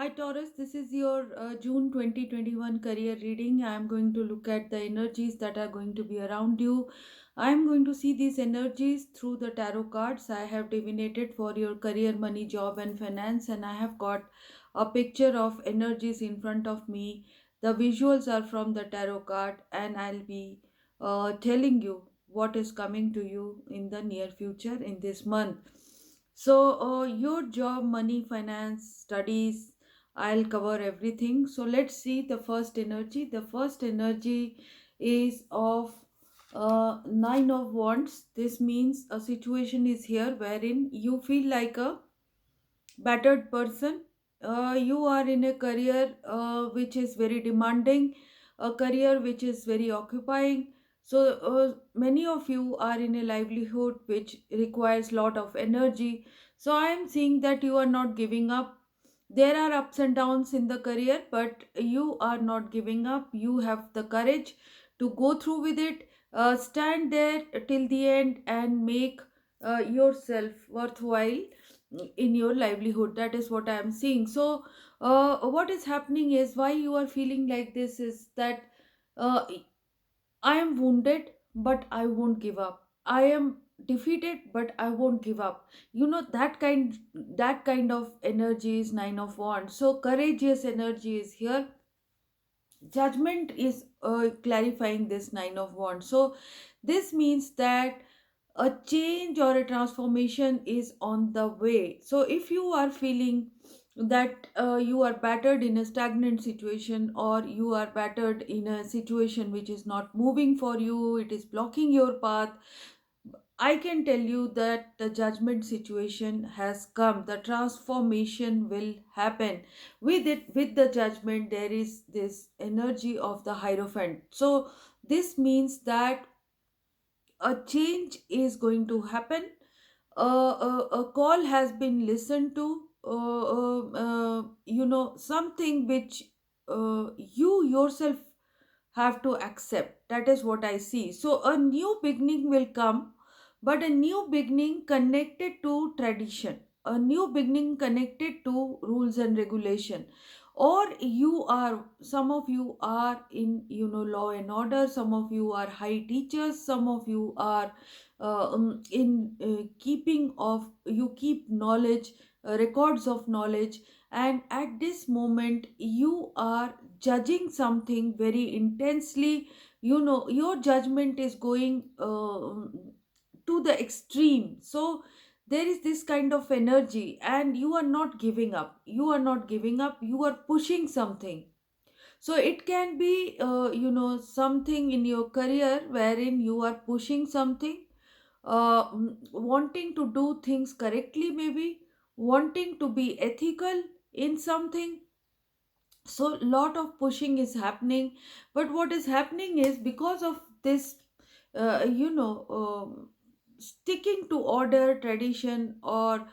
Hi Taurus, this is your June 2021 career reading. I am going to look at the energies that are going to be around you. I am going to see these energies through the tarot cards I have divinated for your career, money, job, and finance. And I have got a picture of energies in front of me. The visuals are from the tarot card, and I'll be telling you what is coming to you in the near future in this month. So, your job, money, finance, studies, I'll cover everything. So, let's see the first energy. The first energy is of Nine of Wands. This means a situation is here wherein you feel like a battered person. You are in a career which is very demanding, a career which is very occupying. So many of you are in a livelihood which requires lot of energy. So I am seeing that you are not giving up. There are ups and downs in the career, but you are not giving up. You have the courage to go through with it. Stand there till the end and make yourself worthwhile in your livelihood. That is what I am seeing. So what is happening is, why you are feeling like this is that uh, I am wounded but I won't give up. I am defeated but I won't give up. You know, that kind of energy is Nine of Wands. So courageous energy is here. Judgment is clarifying this Nine of Wands. So this means that a change or a transformation is on the way. So if you are feeling that you are battered in a stagnant situation, or you are battered in a situation which is not moving for you, it is blocking your path, I can tell you that the judgment situation has come. The transformation will happen. With it, with the judgment, there is this energy of the Hierophant. So this means that a change is going to happen. A call has been listened to. Something which you yourself have to accept. That is what I see. So a new beginning will come, but a new beginning connected to tradition, a new beginning connected to rules and regulation. Or you are, some of you are in, law and order, some of you are high teachers, some of you are in keeping of, you keep knowledge, records of knowledge, and at this moment you are judging something very intensely. You know, your judgment is going to the extreme. So there is this kind of energy, and you are not giving up, you are not giving up, you are pushing something. So it can be something in your career wherein you are pushing something, wanting to do things correctly, maybe wanting to be ethical in something. So lot of pushing is happening. But what is happening is, because of this sticking to order, tradition, or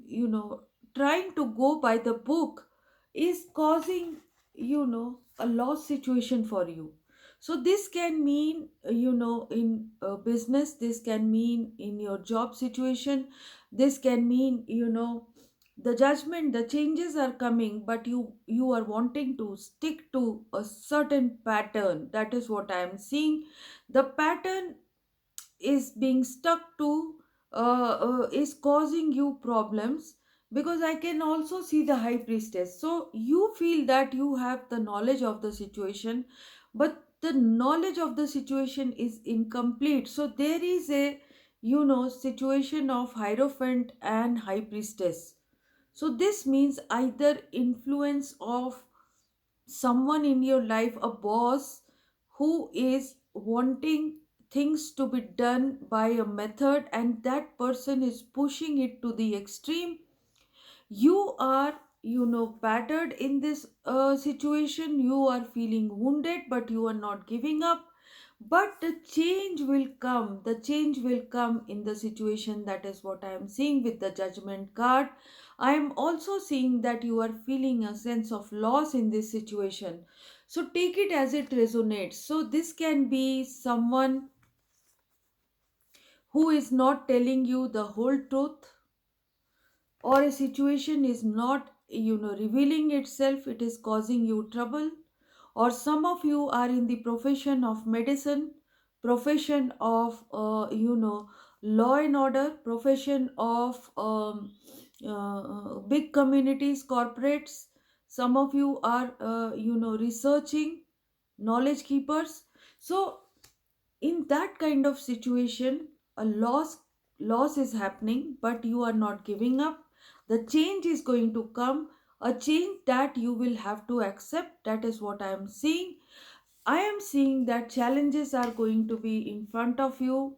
you know trying to go by the book, is causing a loss situation for you. So this can mean in business, this can mean in your job situation, this can mean the judgment, the changes are coming, but you are wanting to stick to a certain pattern. That is what I am seeing. The pattern is being stuck to, is causing you problems, because I can also see the High Priestess. So you feel that you have the knowledge of the situation, but the knowledge of the situation is incomplete. So there is a situation of Hierophant and High Priestess. So this means either influence of someone in your life, a boss who is wanting things to be done by a method, and that person is pushing it to the extreme. You are battered in this situation, you are feeling wounded, but you are not giving up. But the change will come, the change will come in the situation. That is what I am seeing with the Judgment card. I am also seeing that you are feeling a sense of loss in this situation. So take it as it resonates. So this can be someone who is not telling you the whole truth, or a situation is not revealing itself, it is causing you trouble. Or some of you are in the profession of medicine, profession of law and order, profession of big communities, corporates. Some of you are researching, knowledge keepers. So in that kind of situation, a loss is happening, but you are not giving up. The change is going to come, a change that you will have to accept. That is what I am seeing. I am seeing that challenges are going to be in front of you.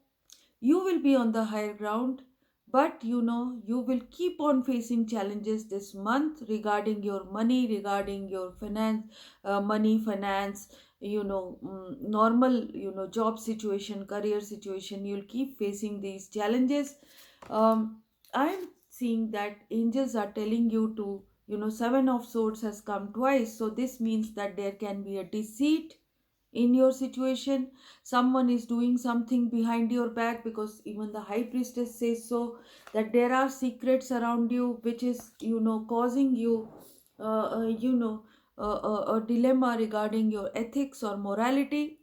You will be on the higher ground, but you will keep on facing challenges this month regarding your money, regarding your finance, money, finance, normal job situation, career situation. You'll keep facing these challenges. I'm seeing that angels are telling you to, seven of swords has come twice, so this means that there can be a deceit in your situation. Someone is doing something behind your back, because even the high priestess says so, that there are secrets around you which is causing you a dilemma regarding your ethics or morality.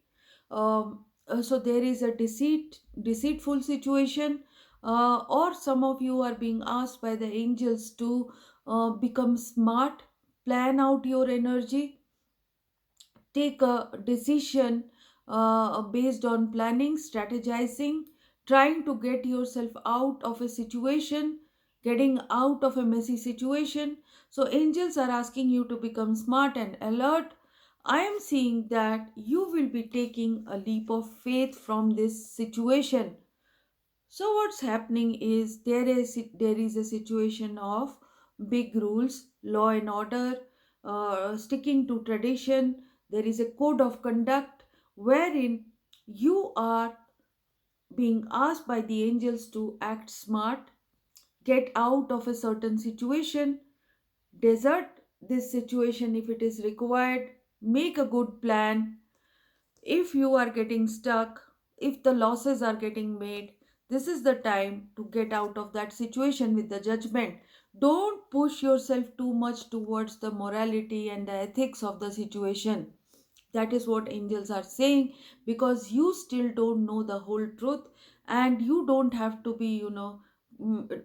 So there is a deceitful situation, or some of you are being asked by the angels to become smart, plan out your energy, take a decision based on planning, strategizing, trying to get yourself out of a situation, getting out of a messy situation. So, angels are asking you to become smart and alert. I am seeing that you will be taking a leap of faith from this situation. So what's happening is there is a situation of big rules, law and order, sticking to tradition. There is a code of conduct wherein you are being asked by the angels to act smart, get out of a certain situation, desert this situation if it is required, make a good plan. If you are getting stuck, if the losses are getting made, this is the time to get out of that situation with the judgment. Don't push yourself too much towards the morality and the ethics of the situation. That is what angels are saying, because you still don't know the whole truth, and you don't have to be,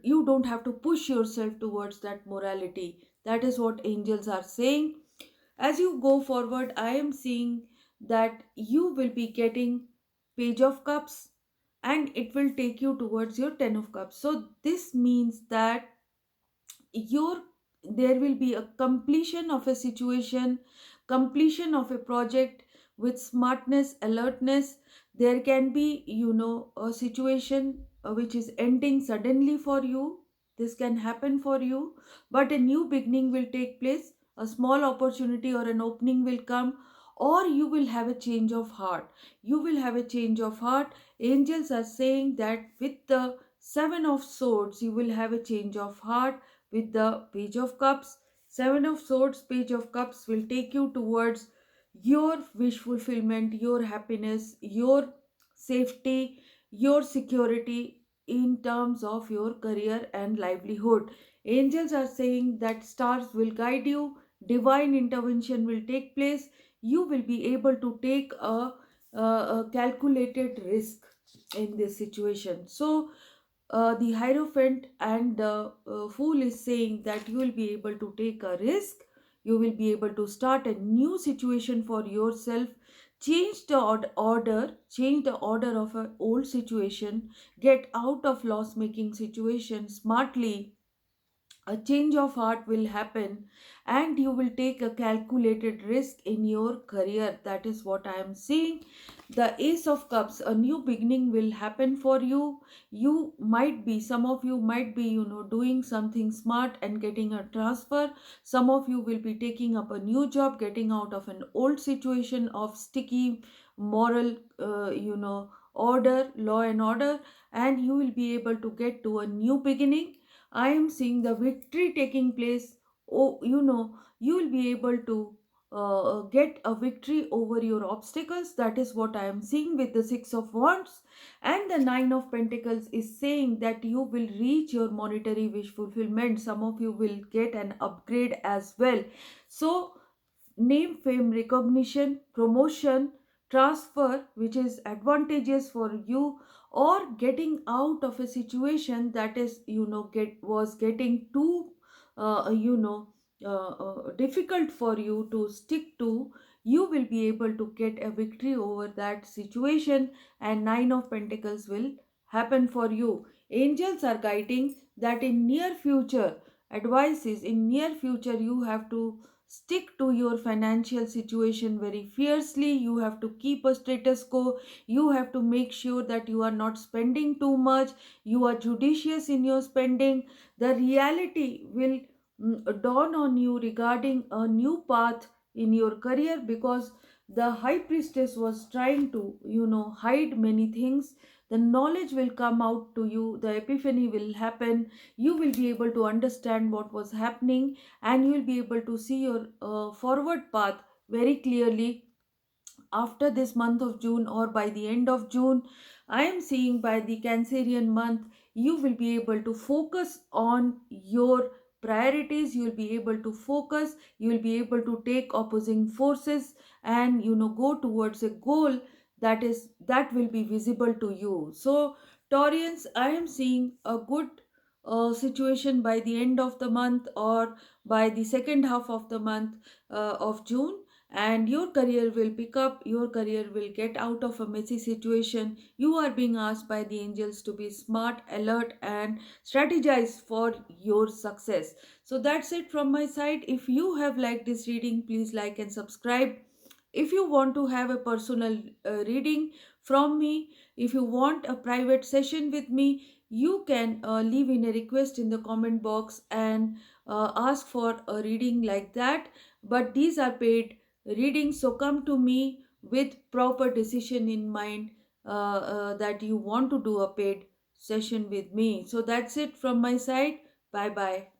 you don't have to push yourself towards that morality. That is what angels are saying. As you go forward, I am seeing that you will be getting page of cups, and it will take you towards your 10 of cups. So this means that your there will be a completion of a situation, completion of a project with smartness, alertness. There can be a situation which is ending suddenly for you. This can happen for you, but a new beginning will take place. A small opportunity or an opening will come, or you will have a change of heart. You will have a change of heart. Angels are saying that with the seven of swords you will have a change of heart. With the page of cups, seven of swords, page of cups will take you towards your wish fulfillment, your happiness, your safety, your security in terms of your career and livelihood. Angels are saying that stars will guide you, divine intervention will take place. You will be able to take a calculated risk in this situation. So the Hierophant and the Fool is saying that you will be able to take a risk, you will be able to start a new situation for yourself, change the order, change the order of an old situation, get out of loss making situation smartly. A change of heart will happen, and you will take a calculated risk in your career. That is what I am seeing. The ace of cups, a new beginning will happen for you. You might be, some of you might be doing something smart and getting a transfer. Some of you will be taking up a new job, getting out of an old situation of sticky moral order, law and order, and you will be able to get to a new beginning. I am seeing the victory taking place. Oh, you will be able to get a victory over your obstacles. That is what I am seeing with the Six of Wands. And the Nine of Pentacles is saying that you will reach your monetary wish fulfillment. Some of you will get an upgrade as well. So, name, fame, recognition, promotion, transfer, which is advantageous for you, or getting out of a situation that is, was getting too, difficult for you to stick to. You will be able to get a victory over that situation, and Nine of Pentacles will happen for you. Angels are guiding that in near future, advice is in near future you have to stick to your financial situation very fiercely. You have to keep a status quo. You have to make sure that you are not spending too much. You are judicious in your spending. The reality will dawn on you regarding a new path in your career, because the high priestess was trying to, hide many things. The knowledge will come out to you, the epiphany will happen. You will be able to understand what was happening, and you will be able to see your forward path very clearly after this month of June, or by the end of June. I am seeing by the Cancerian month, you will be able to focus on your priorities. You will be able to focus, you will be able to take opposing forces, and go towards a goal that will be visible to you. So, Taurians, I am seeing a good situation by the end of the month, or by the second half of the month of June, and your career will pick up. Your career will get out of a messy situation. You are being asked by the angels to be smart, alert, and strategize for your success. So that's it from my side. If you have liked this reading, please like and subscribe. If you want to have a personal reading from me, if you want a private session with me, you can leave in a request in the comment box and ask for a reading like that. But these are paid readings, so come to me with proper decision in mind, that you want to do a paid session with me. So that's it from my side. Bye bye.